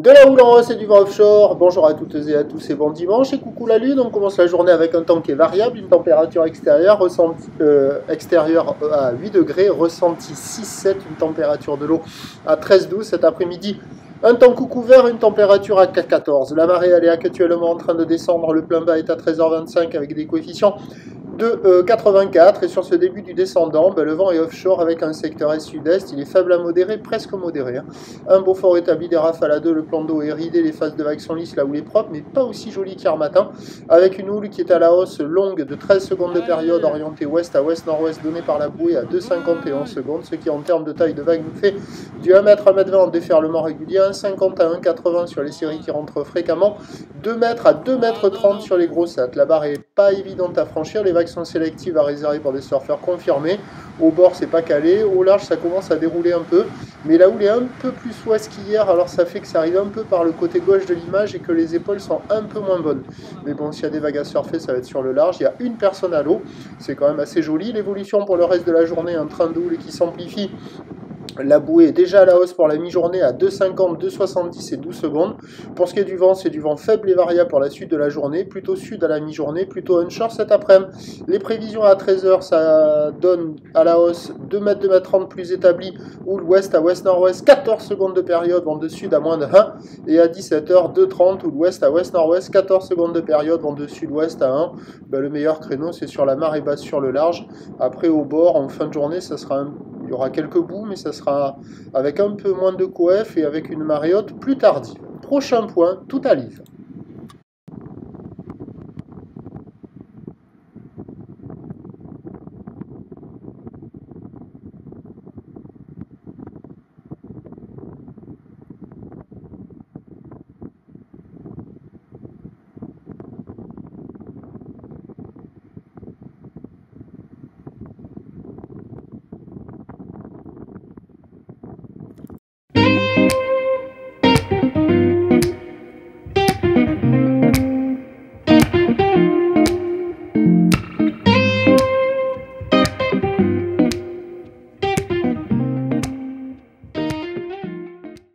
De la houle en hausse et du vent offshore, bonjour à toutes et à tous et bon dimanche et coucou la lune, on commence la journée avec un temps qui est variable, une température extérieure, extérieure à 8 degrés, ressenti 6-7, une température de l'eau à 13-12 cet après-midi. Un temps couvert, une température à 14. La marée elle est actuellement en train de descendre, le plein bas est à 13h25 avec des coefficients de 84 et sur ce début du descendant, le vent est offshore avec un secteur est-sud-est, il est faible à modéré, presque modéré. Un beau fort établi des rafales à 2, le plan d'eau est ridé, les phases de vagues sont lisses, la houle est propre mais pas aussi jolie qu'hier matin, avec une houle qui est à la hausse longue de 13 secondes de période orientée ouest à ouest-nord-ouest donnée par la bouée à 2,51 secondes, ce qui en termes de taille de vague nous fait du 1 m à 1,20 m en déferlement régulier, 1,50 à 1,80 sur les séries qui rentrent fréquemment, 2 m à 2,30 m sur les grossettes. La barre est pas évidente à franchir, les vagues sont sélectives à réserver pour des surfeurs confirmés. Au bord, c'est pas calé. Au large, ça commence à dérouler un peu. Mais la houle est un peu plus ouest qu'hier, alors ça fait que ça arrive un peu par le côté gauche de l'image et que les épaules sont un peu moins bonnes. Mais bon, s'il y a des vagues à surfer, ça va être sur le large. Il y a une personne à l'eau. C'est quand même assez joli. L'évolution pour le reste de la journée, un train de houle qui s'amplifie. La bouée est déjà à la hausse pour la mi-journée à 2,50, 2,70 et 12 secondes. Pour ce qui est du vent, c'est du vent faible et variable pour la suite de la journée, plutôt sud à la mi-journée, plutôt onshore cet après-midi. Les prévisions à 13h, ça donne à la hausse 2 m, 2 m 30 plus établi, ou l'ouest à ouest-nord-ouest, 14 secondes de période, vent de sud à moins de 1, et à 17h, 2,30, ou l'ouest à ouest-nord-ouest, 14 secondes de période, vent de sud-ouest à 1. Le meilleur créneau, c'est sur la marée basse sur le large. Après, au bord, en fin de journée, ça sera il y aura quelques bouts, mais ça sera avec un peu moins de coef et avec une marée haute plus tardive. Prochain point, tout à livre.